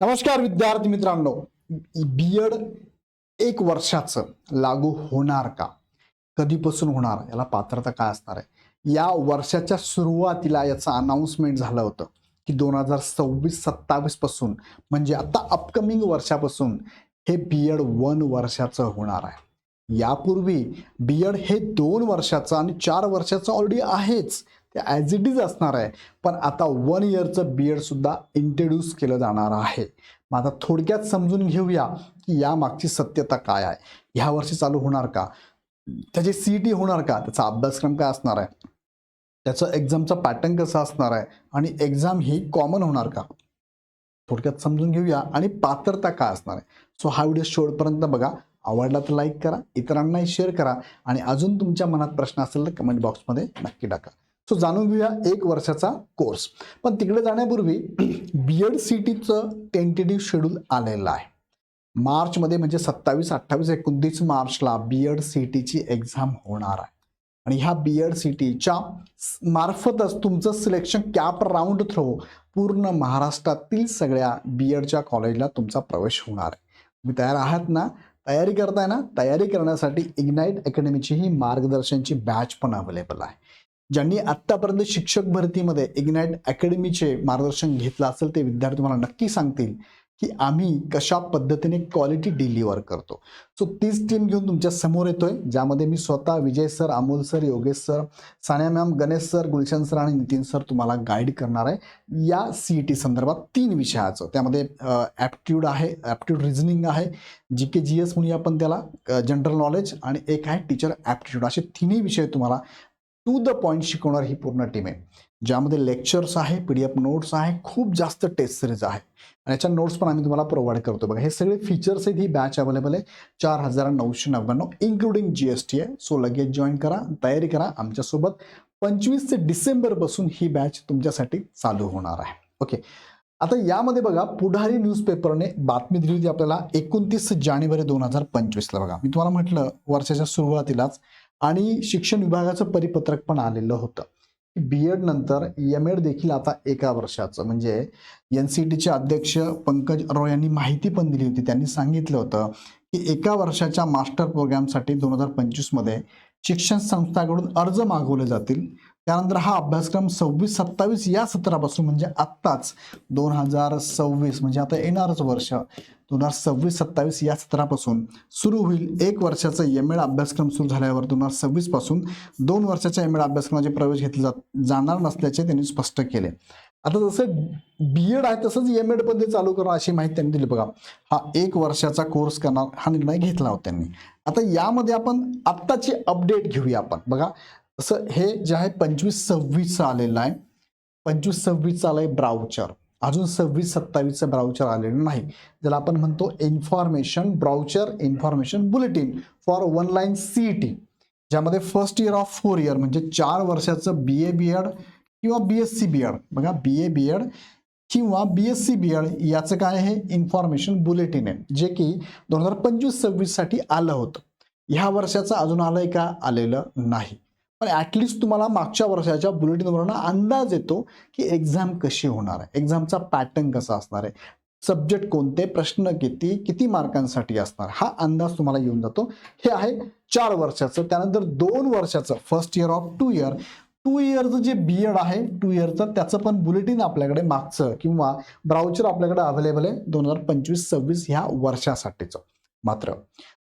नमस्कार विद्यार्थी मित्रांनो, बीएड 1 वर्षाचं लागू होणार का? कधीपासून होणार? याला पात्रता काय असणार आहे? या वर्षाच्या सुरुवातीला याचं अनाउन्समेंट झालं होतं की 2026-27 पासून म्हणजे आता अपकमिंग वर्षापासून हे बीएड 1 वर्षाचं होणार आहे. यापूर्वी बीएड हे 2 वर्षाचं आणि 4 वर्षाचं ऑलरेडी आहेच, ते ॲज इट इज असणार आहे. पण आता 1 इयरचं बीएड सुद्धा इंट्रोड्यूस केलं जाणार आहे. मग आता थोडक्यात समजून घेऊया की यामागची सत्यता काय आहे. ह्या वर्षी चालू होणार का? त्याची सीईटी होणार का? त्याचा अभ्यासक्रम काय असणार आहे? त्याचं एक्झामचा पॅटर्न कसा असणार आहे आणि एक्झाम ही कॉमन होणार का? थोडक्यात समजून घेऊया आणि पात्रता काय असणार आहे. सो हा व्हिडिओ शेवटपर्यंत बघा. आवडला तर लाईक करा, इतरांनाही शेअर करा आणि अजून तुमच्या मनात प्रश्न असेल तर कमेंट बॉक्समध्ये नक्की टाका. सो जाणून घेऊया 1 वर्षाचा कोर्स. पण तिकडे जाण्यापूर्वी बीएड सीईटीचं टेंटेटिव्ह शेड्यूल आलेलं आहे. मार्चमध्ये म्हणजे 27, 28, 29 मार्चला बीएड सीईटीची एक्झाम होणार आहे. आणि ह्या बीएड सीईटीच्या मार्फतच तुमचं सिलेक्शन कॅप राऊंड थ्रू पूर्ण महाराष्ट्रातील सगळ्या बीएडच्या कॉलेजला तुमचा प्रवेश होणार आहे. तुम्ही तयार आहात ना? तयारी करताय ना? तयारी करण्यासाठी इग्नाईट अकॅडमीची ही मार्गदर्शनची बॅच पण अवेलेबल आहे. ज्यांनी आत्तापर्यंत शिक्षक भरतीमध्ये इग्नाईट अकॅडमीचे मार्गदर्शन घेतलं असेल ते विद्यार्थी मला नक्की सांगतील की आम्ही कशा पद्धतीने क्वालिटी डिलिव्हर करतो. सो तीच टीम घेऊन तुमच्या समोर येतोय, ज्यामध्ये मी स्वतः Vijay sir, Amol sir, Yogesh sir, Sania ma'am, Ganesh sir, Gulshan sir आणि नितीन सर तुम्हाला गाईड करणार आहे या सीईटी संदर्भात 3 विषयाचं. त्यामध्ये ॲप्टिट्यूड आहे, ॲप्टिट्यूड रिझनिंग आहे, जीके जीएस म्हणूया आपण त्याला, जनरल नॉलेज, आणि एक आहे टीचर ॲप्टिट्यूड. असे 3ही विषय तुम्हाला टू द पॉईंट शिकवणार ही पूर्ण टीम आहे, ज्यामध्ये लेक्चर्स आहे, PDF नोट्स आहे, खूप जास्त टेस्ट सिरीज आहे आणि याच्या नोट्स पण आम्ही तुम्हाला प्रोव्हाइड करतो. बघा, हे सगळे फीचर्स आहेत. ही बॅच अवेलेबल आहे 4,999 इन्क्लुडिंग GST आहे. सो लगेच जॉईन करा, तयारी करा आमच्यासोबत. 25 डिसेंबरपासून ही बॅच तुमच्यासाठी चालू होणार आहे. ओके, आता यामध्ये बघा, पुढारी न्यूजपेपरने बातमी दिली होती आपल्याला 29 जानेवारी 2025ला. बघा, मी तुम्हाला म्हटलं वर्षाच्या सुरुवातीलाच, आणि शिक्षण विभागाचं परिपत्रक पण आलेलं होतं. बीएड नंतर एमएड देखील आता 1 वर्षाचं, म्हणजे NCTचे अध्यक्ष पंकज अरोरा यांनी माहिती पण दिली होती. त्यांनी सांगितलं होतं की 1 वर्षाच्या मास्टर प्रोग्रामसाठी 2025मध्ये शिक्षण संस्थांकडून अर्ज मागवले जातील. त्यानंतर हा अभ्यासक्रम 26-27 या सत्रापासून, म्हणजे आत्ताच 2026 म्हणजे आता येणारच वर्ष 2026-27 या सत्रापासून सुरू होईल. 1 वर्षाचा एमएड अभ्यासक्रम सुरू झाल्यावर 2026 पासून 2 वर्षाच्या एमएड अभ्यासक्रमाचे प्रवेश घेतले जाणार नसल्याचे त्यांनी स्पष्ट केले. आता जसं बीएड आहे तसंच एमएड पण ते चालू करणार अशी माहिती त्यांनी दिली. बघा, हा 1 वर्षाचा कोर्स करणार हा निर्णय घेतला होता त्यांनी. आता यामध्ये आपण आत्ताची अपडेट घेऊया आपण. बघा, तसं हे जे आहे 25-26चं आलेलं आहे. 25-26चं आलंय ब्राउचर, अजून 26-27चं ब्राउचर आलेलं नाही, ज्याला आपण म्हणतो information brochure information bulletin for 1 line CET, ज्यामध्ये फर्स्ट इयर ऑफ 4 इयर म्हणजे 4 वर्षाचं BA BEd किंवा BSc BEd. बघा, BA BEd किंवा BSc BEd याचं काय आहे, इन्फॉर्मेशन बुलेटिन आहे, जे की 2025-26 साठी आलं होतं. ह्या वर्षाचं अजून आलंय का? आलेलं नाही. पण ॲटलिस्ट तुम्हाला मागच्या वर्षाच्या बुलेटिनवरून अंदाज येतो की एक्झाम कशी होणार आहे, एक्झामचा पॅटर्न कसा असणार आहे, सब्जेक्ट कोणते, प्रश्न किती, किती मार्कांसाठी असणार, हा अंदाज तुम्हाला येऊन जातो. हे आहे 4 वर्षाचं. त्यानंतर 2 वर्षाचं फर्स्ट इयर ऑफ 2 इयर. 2 इयरचं जे बीएड आहे 2 इयरचं, त्याचं पण बुलेटिन आपल्याकडे मागचं किंवा ब्राउचर आपल्याकडे अवेलेबल आहे 2025-26 ह्या वर्षासाठीचं. मात्र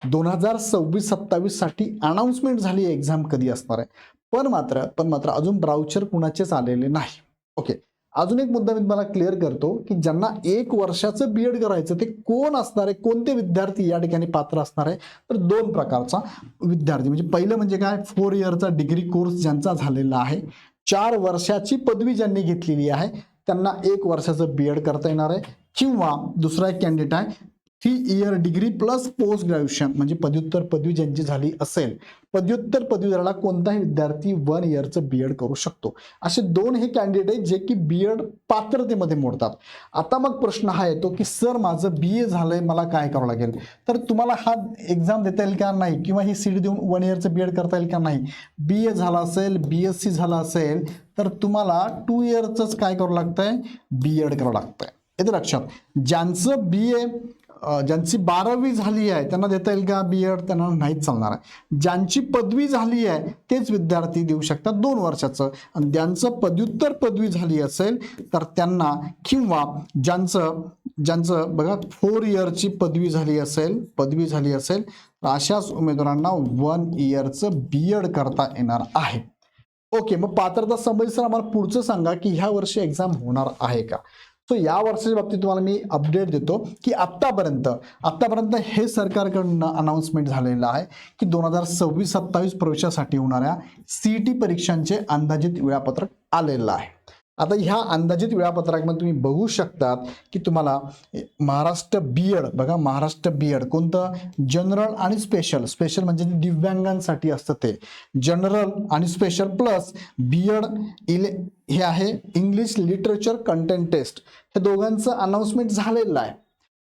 2026-27 साठी अनाउन्समेंट झाली एक्झाम कधी असणार आहे, पण मात्र अजून ब्राउचर कुणाचेच आलेले नाही. ओके, अजून एक मुद्दा मी तुम्हाला क्लिअर करतो की ज्यांना 1 वर्षाचं बीएड करायचं ते कोण असणार आहे, कोणते विद्यार्थी या ठिकाणी पात्र असणार आहे. तर 2 प्रकारचा विद्यार्थी, म्हणजे पहिलं म्हणजे काय, 4 इयरचा डिग्री कोर्स ज्यांचा झालेला आहे, 4 वर्षाची पदवी ज्यांनी घेतलेली आहे त्यांना 1 वर्षाचं बीएड करता येणार आहे. किंवा दुसरा एक कॅन्डिडेट आहे 3 year degree plus post graduation, म्हणजे पदव्युत्तर पदवी ज्यांची झाली असेल, पदव्युत्तर पदवीधराला कोणताही विद्यार्थी 1 इयरचं बीएड करू शकतो. असे 2 हे कॅन्डिडेट आहेत जे की बीएड पात्रतेमध्ये मोडतात. आता मग प्रश्न हा येतो की सर माझं BA झालंय, मला काय करावं लागेल? तर तुम्हाला हा एक्झाम देता येईल का नाही, किंवा ही सीट देऊन 1 इयरचं बीएड करता येईल का नाही? BA झाला असेल, BSc झाला असेल तर तुम्हाला 2 इयरचंच काय करावं लागतंय, बीएड करावं लागतंय. येते लक्षात. ज्यांचं BA ज्यांची 12वी झाली आहे त्यांना देता येईल का B.Ed? त्यांना नाहीच चालणार आहे. ज्यांची पदवी झाली आहे तेच विद्यार्थी देऊ शकतात 2 वर्षाचं, आणि ज्यांचं पदव्युत्तर पदवी झाली असेल तर त्यांना, किंवा ज्यांचं बघा 4 इयरची पदवी झाली असेल तर अशाच उमेदवारांना 1 इयरचं B.Ed करता येणार आहे. ओके, मग पात्रता संबंधित सर आम्हाला पुढचं सांगा की ह्या वर्षी एक्झाम होणार आहे का. सो या वर्षाच्या बाबतीत तुम्हाला मी अपडेट देतो की आत्तापर्यंत हे सरकारकडनं अनाउन्समेंट झालेलं आहे की 2026-27 प्रवेशासाठी होणाऱ्या CET परीक्षांचे अंदाजित वेळापत्रक आलेलं आहे. आता ह्या अंदाजित वेळापत्रकामध्ये तुम्ही बघू शकतात की तुम्हाला महाराष्ट्र B.Ed बघा, महाराष्ट्र B.Ed कोणतं, जनरल आणि स्पेशल म्हणजे दिव्यांगांसाठी असतं ते, जनरल आणि स्पेशल प्लस B.Ed हे आहे इंग्लिश लिटरेचर कंटेंट टेस्ट, हे दोघांचं अनाउन्समेंट झालेलं आहे.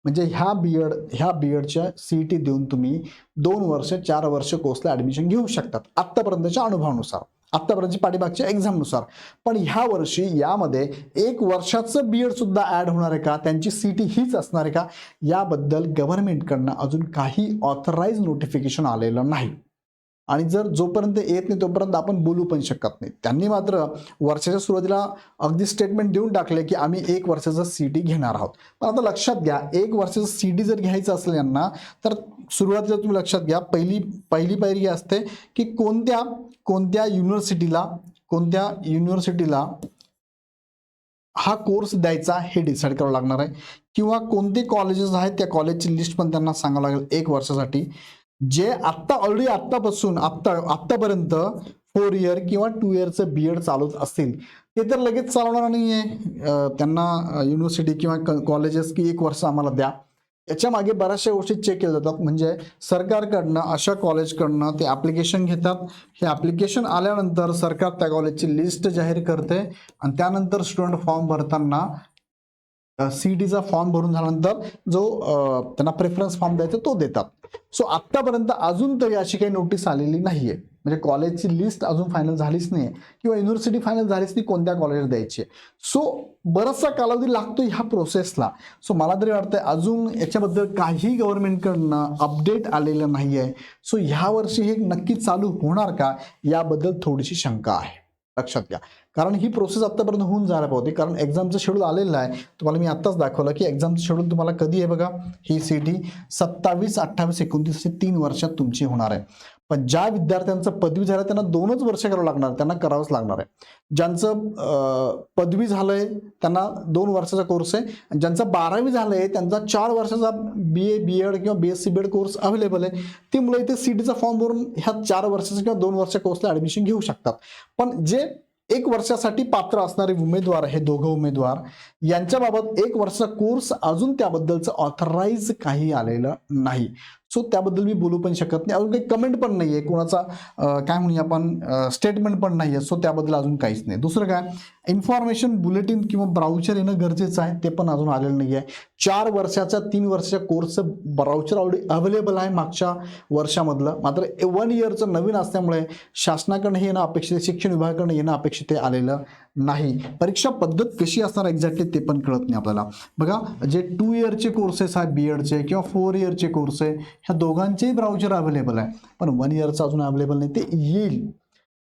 म्हणजे ह्या B.Edच्या CET देऊन तुम्ही 2 वर्ष 4 वर्ष कोर्सला ऍडमिशन घेऊ शकतात आत्तापर्यंतच्या अनुभवानुसार, आत्तापर्यंतच्या पाठीमागच्या एक्झामनुसार. पण ह्या वर्षी यामध्ये 1 वर्षाचं B.Ed सुद्धा ऍड होणार आहे का, त्यांची CET हीच असणार आहे का, याबद्दल गव्हर्नमेंटकडनं अजून काही ऑथराइज नोटिफिकेशन आलेलं नाही. आणि जर जोपर्यंत येत नाही तोपर्यंत आपण बोलू पण शकत नाही. त्यांनी मात्र वर्षाच्या सुरुवातीला अगदी स्टेटमेंट देऊन टाकले की आम्ही 1 वर्षाचं CET घेणार आहोत. पण आता लक्षात घ्या, 1 वर्षाचं CET जर घ्यायचं असेल यांना, तर सुरुवातीला तुम्ही लक्षात घ्या, पहिली पायरी असते की कोणत्या युनिव्हर्सिटीला हा कोर्स द्यायचा हे डिसाईड करावं लागणार आहे, किंवा कोणते कॉलेजेस आहेत त्या कॉलेजची लिस्ट पण त्यांना सांगावं लागेल 1 वर्षासाठी. जे आत्तापर्यंत 4 इयर किंवा 2 इयरचं B.Ed चालूच असतील ते तर लगेच चालवणार नाहीये. त्यांना युनिव्हर्सिटी किंवा कॉलेजेस की 1 वर्ष आम्हाला द्या, याच्या मागे बऱ्याचशा गोष्टी चेक केल्या जातात. म्हणजे सरकारकडनं अशा कॉलेजकडनं ते ॲप्लिकेशन घेतात, हे ॲप्लिकेशन आल्यानंतर सरकार त्या कॉलेजची लिस्ट जाहीर करते, आणि त्यानंतर स्टुडंट फॉर्म भरताना CETचा फॉर्म भरून झाल्यानंतर जो त्यांना प्रेफरन्स फॉर्म द्यायचा तो देतात. सो आत्तापर्यंत अजून तरी अशी काही नोटीस आलेली नाहीये, म्हणजे कॉलेजची लिस्ट अजून फायनल झालीच नाही किंवा युनिव्हर्सिटी फायनल झालीच नाही कोणत्या कॉलेजला द्यायची. सो बराचसा कालावधी लागतो ह्या प्रोसेसला. सो मला तरी वाटतंय अजून याच्याबद्दल काही गव्हर्नमेंटकडनं अपडेट आलेलं नाहीये. सो ह्या वर्षी हे नक्की चालू होणार का याबद्दल थोडीशी शंका आहे, लक्षात घ्या. कारण ही प्रोसेस आत्तापर्यंत होऊन जायला पाहिजे, कारण एक्झामचं शेड्यूल आलेलं आहे. तुम्हाला मी आत्ताच दाखवलं की एक्झामचं शेड्यूल तुम्हाला कधी आहे बघा, ही CET 27, 28, 29 असे 3 वर्षात तुमची होणार आहे. पण ज्या विद्यार्थ्यांचं पदवी झालं त्यांना 2च वर्ष करावं लागणार, त्यांना करावंच लागणार आहे. ज्यांचं पदवी झालंय त्यांना 2 वर्षाचा कोर्स आहे, आणि ज्यांचं 12वी झालंय त्यांचा 4 वर्षाचा BA B.Ed किंवा BSc B.Ed कोर्स अवेलेबल आहे. ती मुलं इथे CETचा फॉर्म भरून ह्या 4 वर्षाचा किंवा 2 वर्षाच्या कोर्सला ऍडमिशन घेऊ शकतात. पण जे 1 वर्षासाठी पात्र असणारे उमेदवार, हे दोघं उमेदवार, यांच्याबाबत 1 वर्षाचा कोर्स अजून त्याबद्दलचं ऑथराइज काही आलेलं नाही. सो त्याबद्दल मी बोलू पण शकत नाही, अजून काही कमेंट पण नाहीये, कोणाचा काय म्हणूया आपण स्टेटमेंट पण नाहीये. सो त्याबद्दल अजून काहीच नाही. दुसरं काय, इन्फॉर्मेशन बुलेटिन किंवा ब्राउचर येणं गरजेचं आहे, ते पण अजून आलेलं नाहीये. 4 वर्षाच्या 3 वर्षाच्या कोर्सचं ब्राउचर ऑलरेडी अवेलेबल आहे मागच्या वर्षामधलं, मात्र 1 इयरचं नवीन असल्यामुळे शासनाकडनं हे येणं अपेक्षित, शिक्षण विभागाकडनं येणं अपेक्षित आहे, आलेलं नाही. परीक्षा पद्धत कशी असणार एक्झॅक्टली ते पण कळत नाही आपल्याला. बघा, जे 2 इयरचे कोर्सेस आहेत B.Edचे किंवा 4 इयरचे कोर्स आहे, ह्या दोघांचेही ब्राउचर अवेलेबल आहे, पण 1 इयरचं अजून अवेलेबल नाही, ते येईल.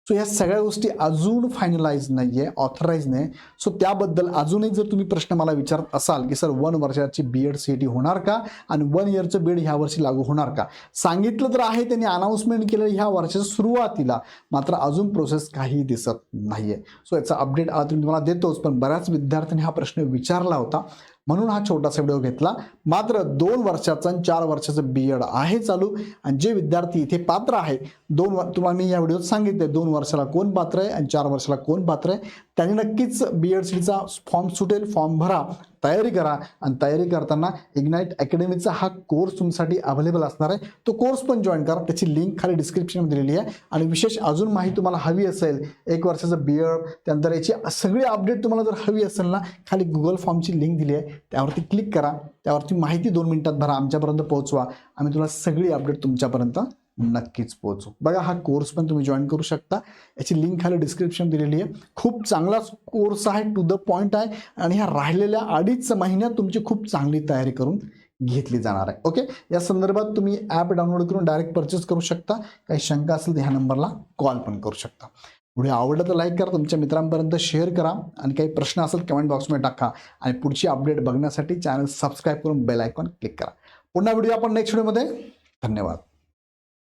सो या सगळ्या गोष्टी अजून फायनलाइज नाहीये, ऑथराइज नाही. सो त्याबद्दल अजूनही जर तुम्ही प्रश्न मला विचारत असाल की सर 1 वर्षाची B.Ed CET होणार का आणि 1 इयरचं B.Ed ह्या वर्षी लागू होणार का, सांगितलं तर आहे, त्यांनी अनाउन्समेंट केलं ह्या वर्षाच्या सुरुवातीला, मात्र अजून प्रोसेस काही दिसत नाहीये. सो याचा अपडेट तुम्हाला देतोच, पण बऱ्याच विद्यार्थ्यांनी हा प्रश्न विचारला होता म्हणून हा छोटासा व्हिडिओ घेतला. मात्र 2 वर्षाचं आणि 4 वर्षाचं B.Ed आहे चालू, आणि जे विद्यार्थी इथे पात्र आहे, तुम्हाला मी या व्हिडिओत सांगितले 2 वर्षाला कोण पात्र आहे आणि 4 वर्षाला कोण पात्र आहे, त्यांनी नक्कीच B.Ed CETचा फॉर्म सुटेल, फॉर्म भरा, तयारी करा, आणि तयारी करताना इग्नाइट अकॅडमीचा हा कोर्स तुमच्यासाठी अवेलेबल असणार आहे. तो कोर्स पण जॉईन करा, त्याची लिंक खाली डिस्क्रिप्शनमध्ये दिलेली आहे. आणि विशेष अजून माहिती तुम्हाला हवी असेल, 1 वर्षाचं B.Ed, त्यानंतर याची सगळी अपडेट तुम्हाला जर हवी असेल ना, खाली गुगल फॉर्मची लिंक दिली आहे, त्यावरती क्लिक करा, त्यावरती माहिती 2 मिनिटात भरा, आमच्यापर्यंत पोहोचवा, आम्ही तुम्हाला सगळी अपडेट तुमच्यापर्यंत नक्कीच पोहोचू. बघा हा कोर्स पण तुम्ही जॉईन करू शकता. याची लिंक खाली डिस्क्रिप्शन दिलेली आहे. खूप चांगला कोर्स आहे, टू द पॉईंट आहे आणि ह्या राहिलेल्या 2.5 महिन्यात तुमची खूप चांगली तयारी करून घेतली जाणार आहे. ओके, या संदर्भात तुम्ही ॲप डाउनलोड करून डायरेक्ट परचेस करू शकता. काही शंका असेल तर ह्या नंबरला कॉल पण करू शकता. व्हिडिओ आवडला तर लाईक करा, तुमच्या मित्रांपर्यंत शेअर करा आणि काही प्रश्न असेल कमेंट बॉक्समध्ये टाका आणि पुढची अपडेट बघण्यासाठी चॅनल सबस्क्राईब करून बेल आयकॉन क्लिक करा. पुन्हा व्हिडिओ आपण नेक्स्ट व्हिडिओमध्ये. धन्यवाद.